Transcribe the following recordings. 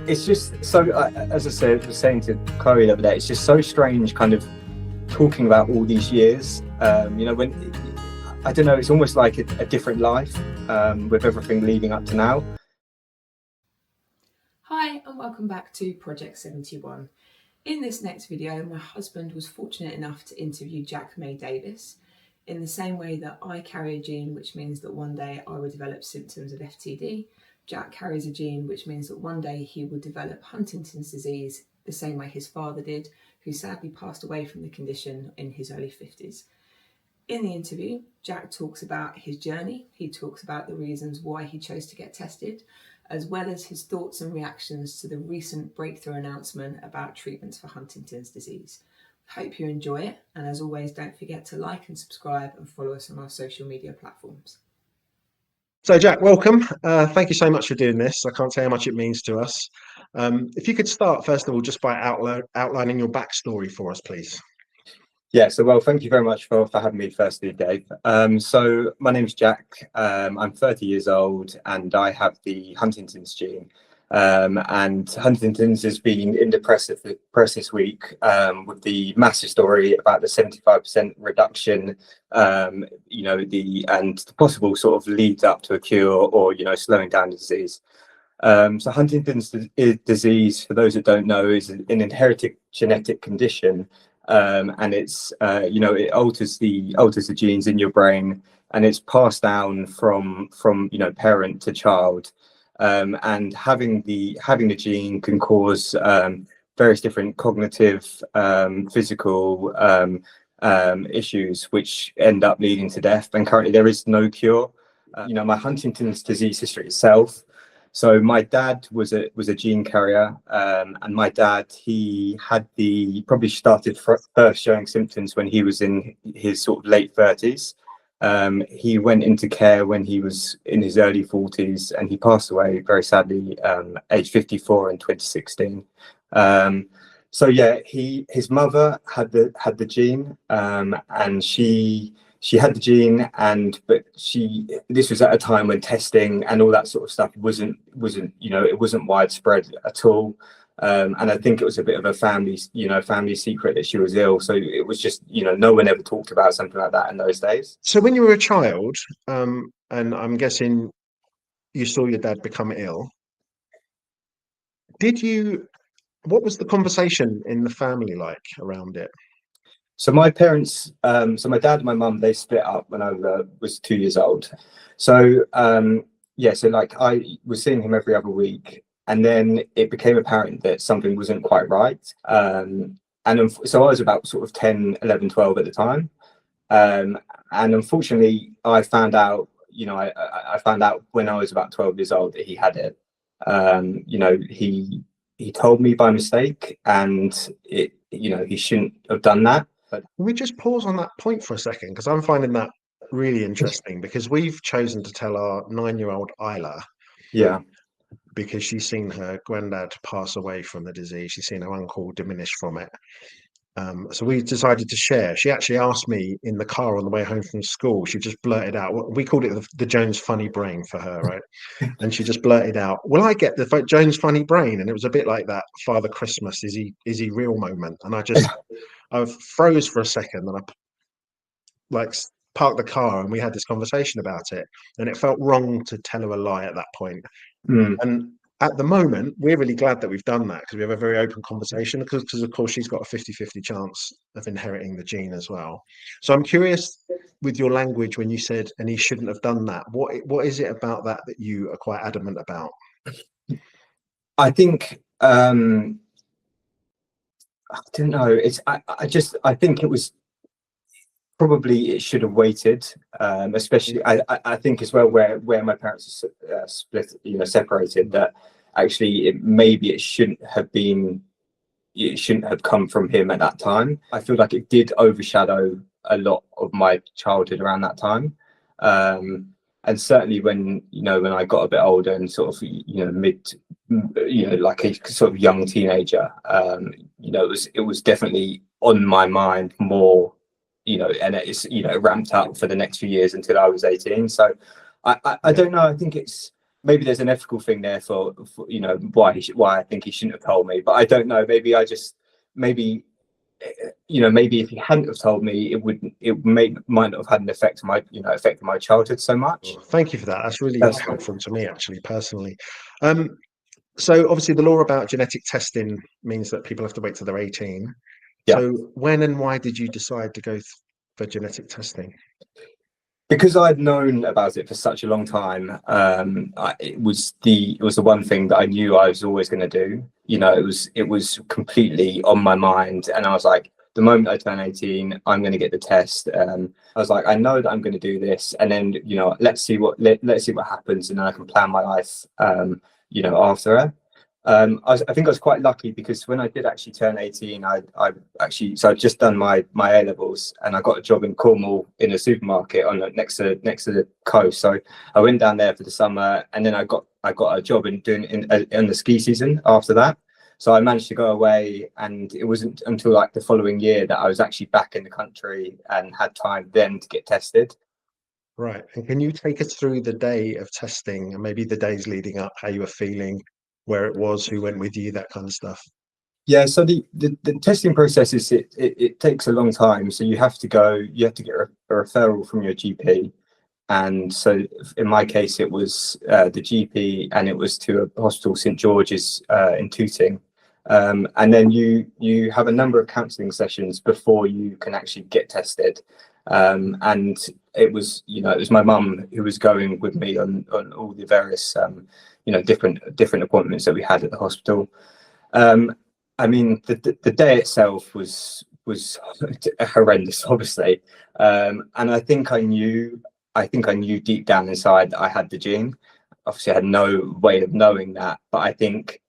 it's just so, as I said, was saying to Chloe the other day, it's just so strange kind of talking about all these years. When, I don't know, it's almost like a different life with everything leading up to now. Hi and welcome back to Project 71. In this next video, my husband was fortunate enough to interview Jack May Davis. In the same way that I carry a gene which means that one day I will develop symptoms of FTD, Jack carries a gene which means that one day he will develop Huntington's disease the same way his father did, who sadly passed away from the condition in his early 50s. In the interview, Jack talks about his journey, he talks about the reasons why he chose to get tested, as well as his thoughts and reactions to the recent breakthrough announcement about treatments for Huntington's disease. Hope you enjoy it, and as always, don't forget to like and subscribe and follow us on our social media platforms. So Jack, welcome. Thank you so much for doing this. I can't say how much it means to us. If you could start, first of all, just by outlining your backstory for us, please. Yeah, so well, thank you very much for having me firstly, Dave. So my name's Jack. I'm 30 years old and I have the Huntington's gene. And Huntington's has been in the press this week with the massive story about the 75% reduction, and the possible sort of leads up to a cure or, slowing down the disease. So Huntington's disease, for those that don't know, is an inherited genetic condition. And it's it alters the genes in your brain, and it's passed down from parent to child. And having the gene can cause various different cognitive, physical issues, which end up leading to death. And currently there is no cure. My Huntington's disease history itself. So my dad was a gene carrier, and my dad, he probably started first showing symptoms when he was in his sort of late 30s. He went into care when he was in his early 40s, and he passed away very sadly, age 54 in 2016. So yeah, his mother had the gene, and she had the gene, but this was at a time when testing and all that sort of stuff wasn't widespread at all. And I think it was a bit of a family secret that she was ill. So it was just, no one ever talked about something like that in those days. So when you were a child, and I'm guessing you saw your dad become ill, what was the conversation in the family like around it? So my parents, so my dad and my mum, they split up when I was 2 years old. So so like I was seeing him every other week, and then it became apparent that something wasn't quite right. So I was about sort of 10, 11, 12 at the time. And unfortunately, I found out, I found out when I was about 12 years old that he had it. He told me by mistake, and he shouldn't have done that. Can we just pause on that point for a second? Because I'm finding that really interesting, because we've chosen to tell our 9-year-old Isla, because she's seen her granddad pass away from the disease. She's seen her uncle diminish from it. So we decided to share. She actually asked me in the car on the way home from school. She just blurted out, we called it the Jones funny brain for her, right? And she just blurted out, "Will I get the Jones funny brain?" And it was a bit like that Father Christmas, is he real moment. And I froze for a second, and I parked the car, and we had this conversation about it, and it felt wrong to tell her a lie at that point. And at the moment, we're really glad that we've done that, because we have a very open conversation, because of course she's got a 50-50 chance of inheriting the gene as well. So I'm curious, with your language, when you said, "and he shouldn't have done that," what is it about that you are quite adamant about? I think I don't know. I think it was probably, it should have waited, especially I think as well where my parents are split, separated, that actually it shouldn't have come from him at that time. I feel like it did overshadow a lot of my childhood around that time. And certainly when I got a bit older and sort of like a sort of young teenager, it was definitely on my mind more, and it ramped up for the next few years until I was 18. So I don't know. I think it's maybe there's an ethical thing there for you know, why I think he shouldn't have told me, but I don't know. Maybe I just, maybe, you know, maybe if he hadn't have told me, might not have had an effect on my, you know, affected my childhood so much. Thank you for that. That's really That's helpful to me, actually, personally. So obviously the law about genetic testing means that people have to wait till they're 18. Yeah. So when and why did you decide to go for genetic testing? Because I'd known about it for such a long time. It was the one thing that I knew I was always going to do. You know, it was completely on my mind, and I was like, the moment I turn 18, I'm going to get the test. I was like, I know that I'm going to do this, and then, you know, let's see what happens, and then I can plan my life. You know, after it. I think I was quite lucky, because when I did actually turn 18, I actually, so I'd just done my A levels, and I got a job in Cornwall in a supermarket next to the coast. So I went down there for the summer, and then I got a job in the ski season after that. So I managed to go away, and it wasn't until like the following year that I was actually back in the country and had time then to get tested. Right. And can you take us through the day of testing and maybe the days leading up, how you were feeling, where it was, who went with you, that kind of stuff? Yeah, so the testing process is, it takes a long time. So you have to get a referral from your GP. And so in my case, it was the GP, and it was to a hospital, St George's, in Tooting. And then you have a number of counselling sessions before you can actually get tested. And it was, you know, it was my mum who was going with me on all the various, you know, different appointments that we had at the hospital. I mean, the day itself was horrendous, obviously, and I think I knew deep down inside that I had the gene. Obviously, I had no way of knowing that, but I think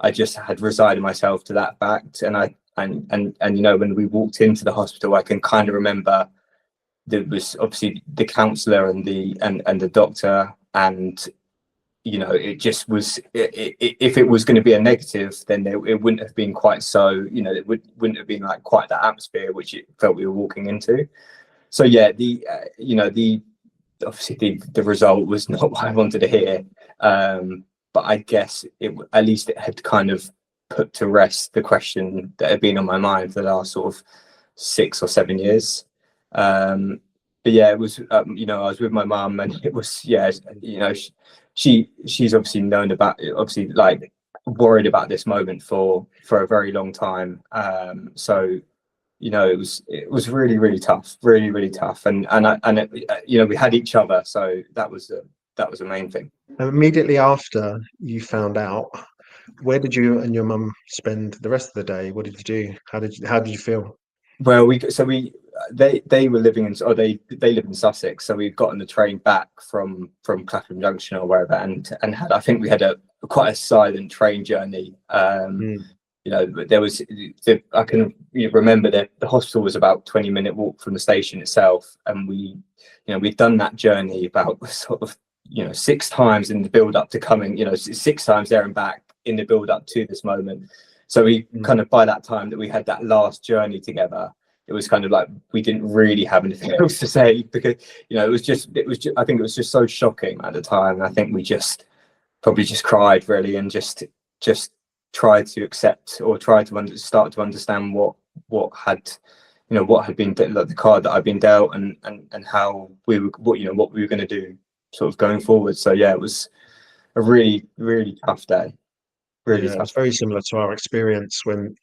I just had resigned myself to that fact. And you know, when we walked into the hospital, I can kind of remember there was obviously the counsellor and the doctor, and you know, it just was, if it was going to be a negative, then it wouldn't have been quite so, you know, wouldn't have been like quite that atmosphere which it felt we were walking into. So yeah, you know, obviously the result was not what I wanted to hear, but I guess at least it had kind of put to rest the question that had been on my mind for the last sort of 6 or 7 years. But yeah, it was, you know, I was with my mum, and it was, yeah, you know, she's obviously known about it, obviously, like, worried about this moment for a very long time. So, you know, it was really, really tough, really tough. And you know, we had each other, so that was the main thing. And immediately after you found out, where did you and your mum spend the rest of the day? What did you do? How did you feel? Well, they were living in, or they live in Sussex, so we'd gotten the train back from Clapham Junction or wherever, and I think we had quite a silent train journey. You know, but there was, I can remember that the hospital was about 20-minute walk from the station itself, and we'd done that journey about sort of, you know, 6 times in the build up to coming, you know, 6 times there and back in the build up to this moment. So we kind of, by that time that we had that last journey together, it was kind of like we didn't really have anything else to say, because, you know, it was just I think it was just so shocking at the time. I think we probably just cried, really, and just tried to accept, or try to start to understand what had been the card that I'd been dealt, and how what we were going to do sort of going forward. So yeah, it was a really, really tough day. Really tough. It's very similar to our experience when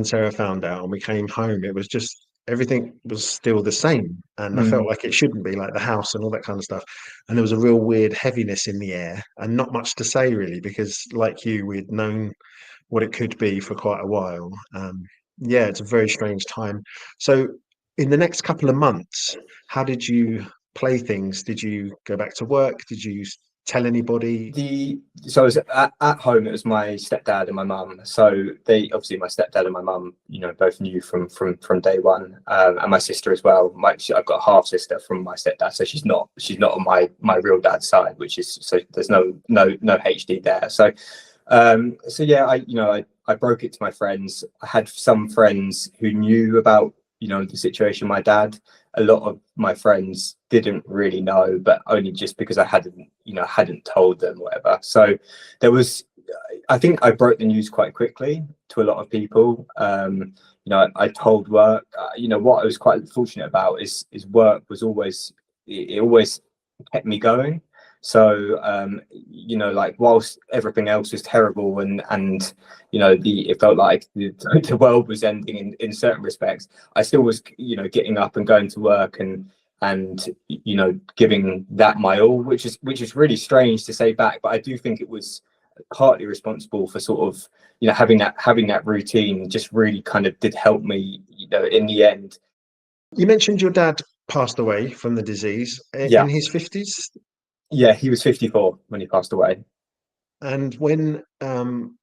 Sarah found out and we came home. It was just, everything was still the same, and I felt like it shouldn't be, like the house and all that kind of stuff. And there was a real weird heaviness in the air, and not much to say, really, because like you, we'd known what it could be for quite a while. Yeah, it's a very strange time. So in the next couple of months, how did you play things? Did you go back to work? Did you tell anybody? So I was at home. It was my stepdad and my mum. So my stepdad and my mum, you know, both knew from day one, and my sister as well. I've got a half sister from my stepdad, so she's not on my real dad's side, which is, so there's no HD there. So yeah, I broke it to my friends. I had some friends who knew about, you know, the situation with my dad, a lot of my friends didn't really know, but only just because I hadn't told them, whatever. So there was, I think I broke the news quite quickly to a lot of people. I told work. What I was quite fortunate about is work was always, it always kept me going. So like whilst everything else was terrible and it felt like the world was ending in certain respects, I still was getting up and going to work and giving that my all, which is really strange to say back, but I do think it was partly responsible for sort of having that routine just really kind of did help me in the end. You mentioned your dad passed away from the disease Yeah. in his 50s. Yeah, he was 54 when he passed away. And when in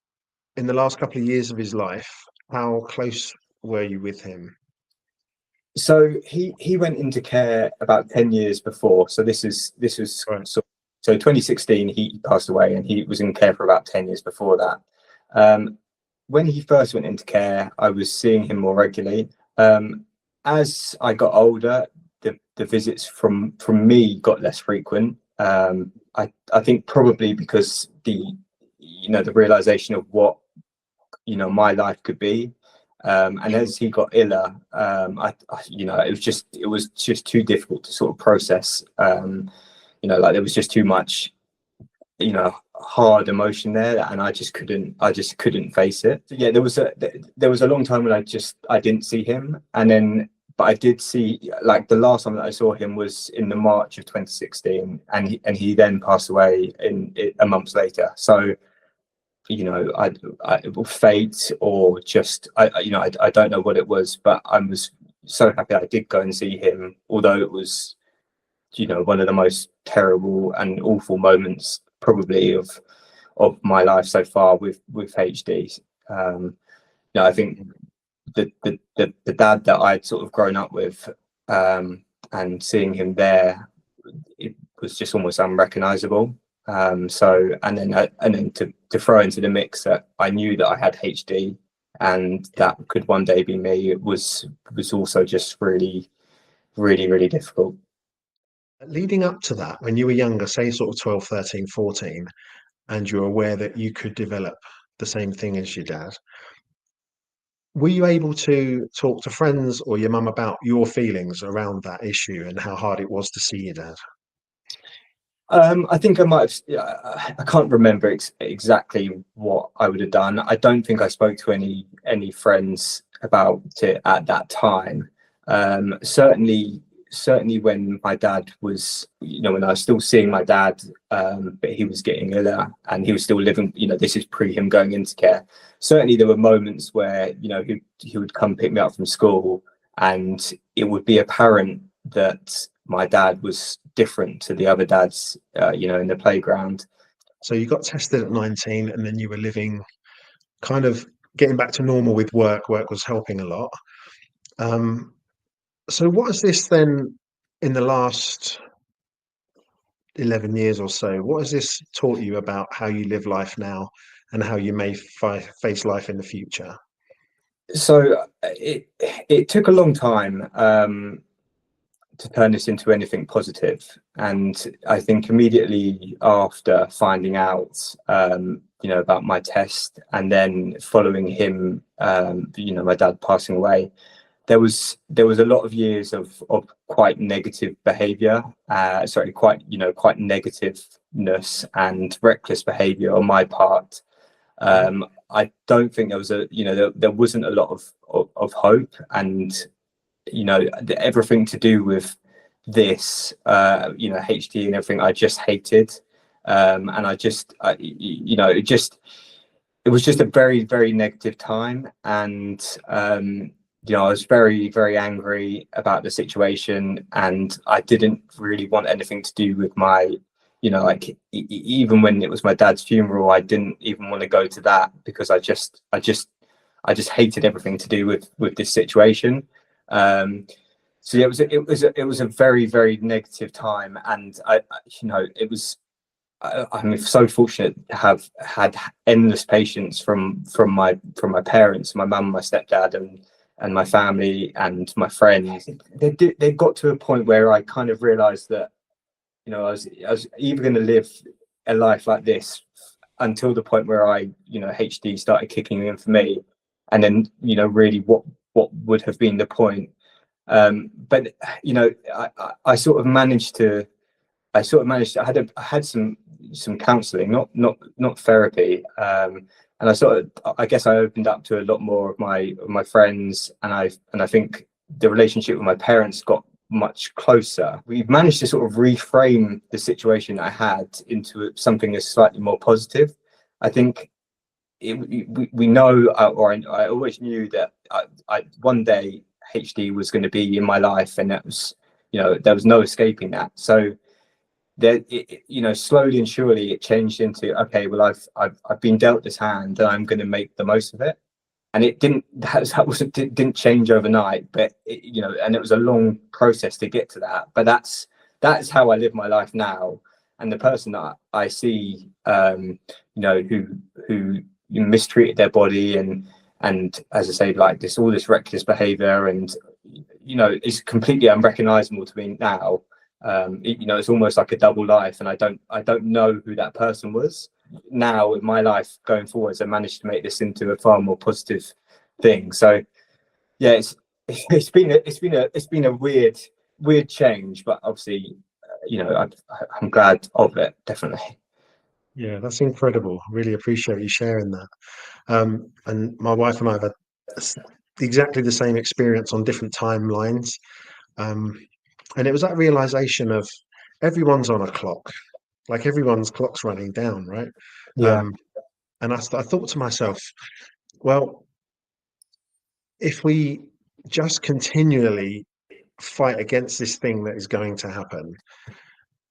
the last couple of years of his life, how close were you with him? So he went into care about 10 years before. So this was Right. so 2016 he passed away, and he was in care for about 10 years before that. When he first went into care, I was seeing him more regularly. As I got older, the visits from me got less frequent. I think probably because the realization of what my life could be. And as he got iller, it was just too difficult to sort of process. Like there was just too much, hard emotion there, and I just couldn't face it. So yeah, there was a long time when I didn't see him, but I did see, like the last time that I saw him was in the March of 2016, and he then passed away a month later. So I fate or just I don't know what it was, but I was so happy I did go and see him, although it was one of the most terrible and awful moments probably of my life so far with HD. I think the dad that I'd sort of grown up with, and seeing him there, it was just almost unrecognizable. So and then to throw into the mix that I knew that I had HD and that could one day be me, it was also just really, really, really difficult. Leading up to that, when you were younger, say sort of 12, 13, 14, and you're aware that you could develop the same thing as your dad, were you able to talk to friends or your mum about your feelings around that issue and how hard it was to see your dad? I think I might have, I can't remember exactly what I would have done. I don't think I spoke to any friends about it at that time. Certainly when my dad was, when I was still seeing my dad, but he was getting iller and he was still living, this is pre him going into care. Certainly there were moments where, he would come pick me up from school, and it would be apparent that my dad was different to the other dads, in the playground. So you got tested at 19, and then you were living, kind of getting back to normal with work. Work was helping a lot. So what has this then, in the last 11 years or so, what has this taught you about how you live life now and how you may face life in the future? So it took a long time to turn this into anything positive, and I think immediately after finding out about my test, and then following him, my dad passing away, there was a lot of years of quite negative behavior, quite negativeness and reckless behavior on my part. I don't think there was there wasn't a lot of hope, and everything to do with this, HD and everything, I just hated, and it was just a very, very negative time, and I was very, very angry about the situation, and I didn't really want anything to do with my, even when it was my dad's funeral, I didn't even want to go to that because I just hated everything to do with this situation. So yeah, it was a very, very negative time, and I'm so fortunate to have had endless patience from my parents, my mum, my stepdad, my family and my friends. They got to a point where I kind of realized that, you know, I was either going to live a life like this until the point where HD started kicking in for me, and then, you know, really what would have been the point. But you know, I sort of managed to. I had some counselling, not therapy, and I guess I opened up to a lot more of my friends, and I think the relationship with my parents got much closer. We've managed to sort of reframe the situation I had into something that's slightly more positive. I think we know, or I always knew that I one day HD was going to be in my life, and that was, you know, there was no escaping that. So there, you know, slowly and surely it changed into, okay, well, I've been dealt this hand, and I'm going to make the most of it. And it didn't change overnight, but you know, and it was a long process to get to that. But that's how I live my life now. And the person that I see, you know, who mistreated their body, and as I say, like all this reckless behavior, and you know, it's completely unrecognizable to me now. You know, it's almost like a double life, and I don't know who that person was. Now in my life going forwards, I managed to make this into a far more positive thing. So yeah, it's been a weird change, but obviously, you know, I'm glad of it, definitely. Yeah, that's incredible. Really appreciate you sharing that. And my wife and I have had exactly the same experience on different timelines. And it was that realization of everyone's on a clock, like everyone's clock's running down, right? Yeah. And I thought to myself, well, if we just continually fight against this thing that is going to happen,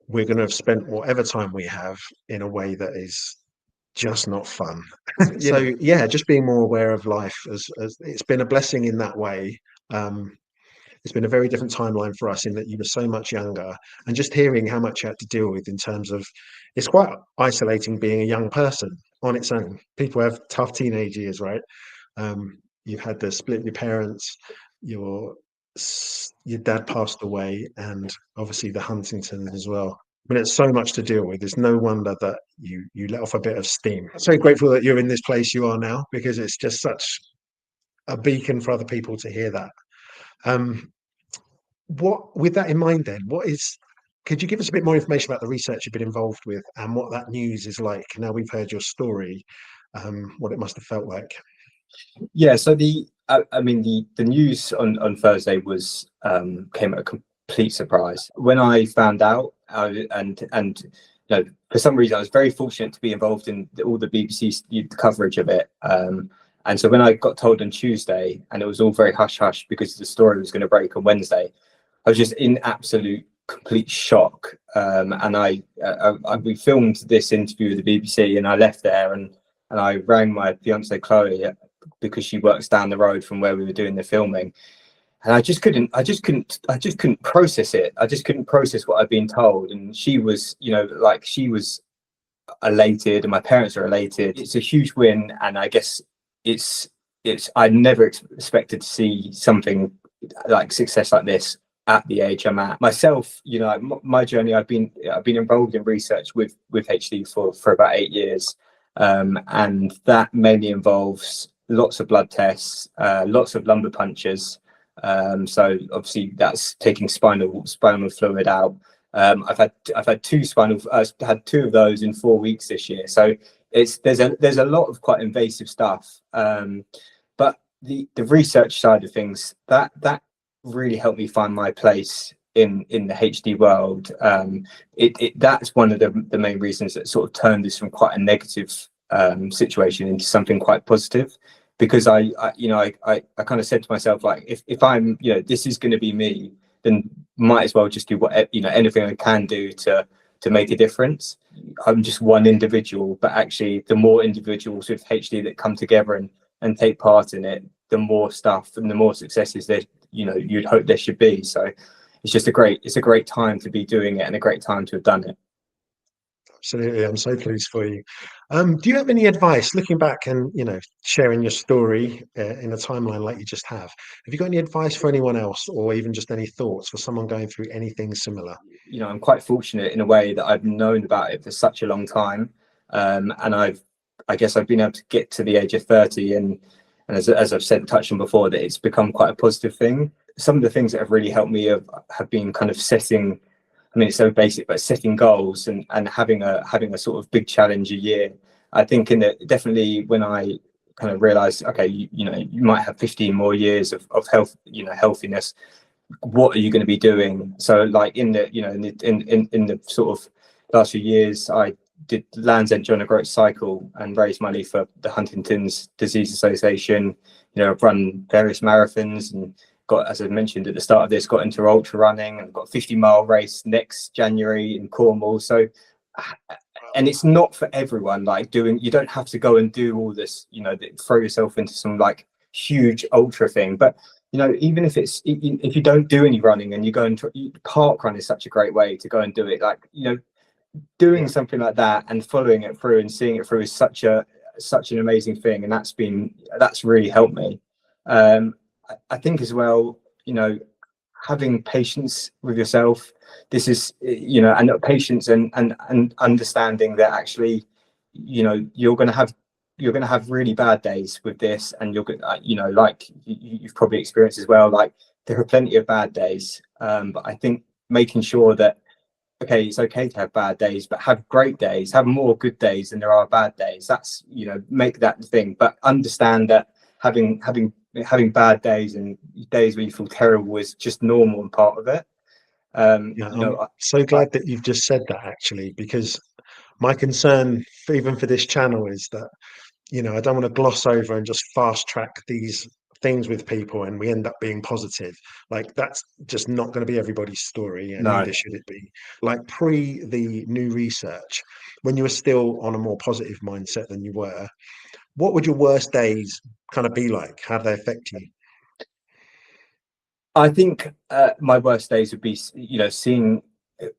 we're going to have spent whatever time we have in a way that is just not fun. So yeah, just being more aware of life as it's been a blessing in that way. It's been a very different timeline for us in that you were so much younger, and just hearing how much you had to deal with in terms of, it's quite isolating being a young person on its own. People have tough teenage years, right? You've had the split with your parents, your dad passed away, and obviously the Huntington as well. I mean, it's so much to deal with. It's no wonder that you let off a bit of steam. I'm so grateful that you're in this place you are now, because it's just such a beacon for other people to hear that. What, with that in mind, then, could you give us a bit more information about the research you've been involved with, and what that news is like now we've heard your story, what it must have felt like? Yeah, so I mean, the news on Thursday was came at a complete surprise when I found out, and you know, for some reason I was very fortunate to be involved in all the BBC coverage of it. And so when I got told on Tuesday, and it was all very hush hush because the story was going to break on Wednesday, I was just in absolute complete shock. And we filmed this interview with the BBC, and I left there, and I rang my fiance Chloe, because she works down the road from where we were doing the filming, and I just couldn't process it. I just couldn't process what I'd been told. And she was, you know, like, she was elated, and my parents are elated. It's a huge win, and I guess it's I never expected to see something like success like this at the age I'm at. Myself, you know, my journey, I've been involved in research with HD for about 8 years, and that mainly involves lots of blood tests, lots of lumbar punctures. So obviously that's taking spinal fluid out. I've had two of those in 4 weeks this year. So there's a lot of quite invasive stuff. But the research side of things, that really helped me find my place in the HD world. That's one of the main reasons that sort of turned this from quite a negative situation into something quite positive, because I kind of said to myself, like, if I'm, you know, this is going to be me, then might as well just do what, you know, anything I can do to make a difference. I'm just one individual, but actually the more individuals with HD that come together and take part in it, the more stuff and the more successes that, you know, you'd hope there should be. So it's a great time to be doing it, and a great time to have done it. Absolutely. I'm so pleased for you. Do you have any advice, looking back and, sharing your story in a timeline like you just have you got any advice for anyone else, or even just any thoughts for someone going through anything similar? I'm quite fortunate in a way that I've known about it for such a long time. And I guess I've been able to get to the age of 30, and as I've said, touched on before, that it's become quite a positive thing. Some of the things that have really helped me have been kind of setting, I mean, it's so basic, but setting goals and having a sort of big challenge a year. I think definitely when I kind of realized, okay, you might have 15 more years of health, healthiness. What are you going to be doing? So like in the sort of last few years, I did Land's End John O'Groats cycle and raised money for the Huntington's Disease Association. I've run various marathons and got, as I mentioned at the start of this, got into ultra running, and got a 50-mile race next January in Cornwall. So, and it's not for everyone. You don't have to go and do all this, throw yourself into some like huge ultra thing. But even if you don't do any running and you go and park run is such a great way to go and do it. Doing something like that and following it through and seeing it through is such an amazing thing, and that's really helped me. I think as well, having patience with yourself. This is, and patience and understanding that actually, you're going to have really bad days with this, and you're going to, like you've probably experienced as well, like there are plenty of bad days. But I think making sure that, okay, it's okay to have bad days, but have great days, have more good days than there are bad days. That's, make that the thing, but understand that having bad days and days where you feel terrible is just normal and part of it. I'm so glad that you've just said that, actually, because my concern even for this channel is that, I don't want to gloss over and just fast track these things with people and we end up being positive. Like, that's just not going to be everybody's story, and No. neither should it be. Like, pre the new research, when you were still on a more positive mindset than you were, what would your worst days kind of be like? How do they affect you? I think my worst days would be, seeing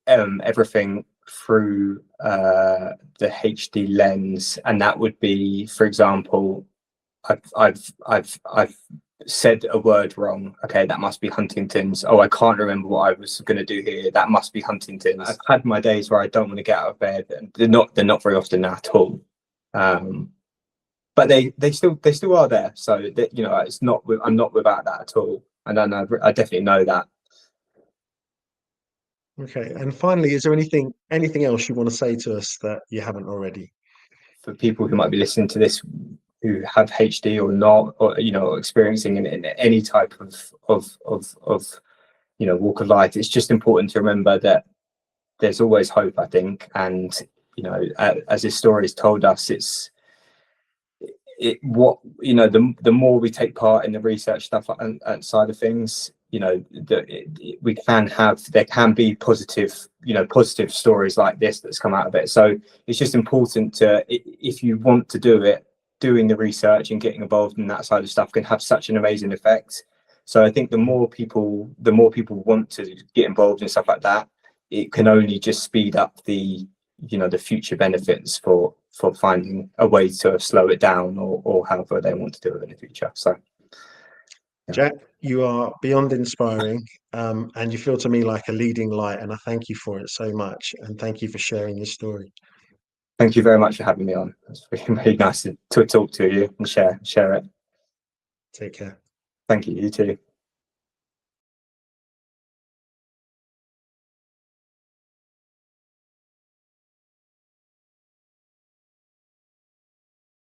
everything through the HD lens, and that would be, for example, I've said a word wrong. Okay, that must be Huntington's. Oh, I can't remember what I was going to do here. That must be Huntington's. I've had my days where I don't want to get out of bed, and they're not very often at all. But they still are there. So that, it's not. I'm not without that at all. And I definitely know that. Okay, and finally, is there anything else you want to say to us that you haven't already? For people who might be listening to this, who have HD or not, or experiencing in any type of walk of life, it's just important to remember that there's always hope, I think. And as this story has told us, the more we take part in the research stuff and side of things, there can be positive stories like this that's come out of it. So it's just important to, if you want to do it, doing the research and getting involved in that side of stuff can have such an amazing effect. So I think the more people want to get involved in stuff like that, it can only just speed up the future benefits for finding a way to slow it down, or however they want to do it in the future. So Jack, you are beyond inspiring, and you feel to me like a leading light, and I thank you for it so much, and thank you for sharing your story. Thank you very much for having me on. It's really nice to talk to you and share it. Take care. Thank you. You too.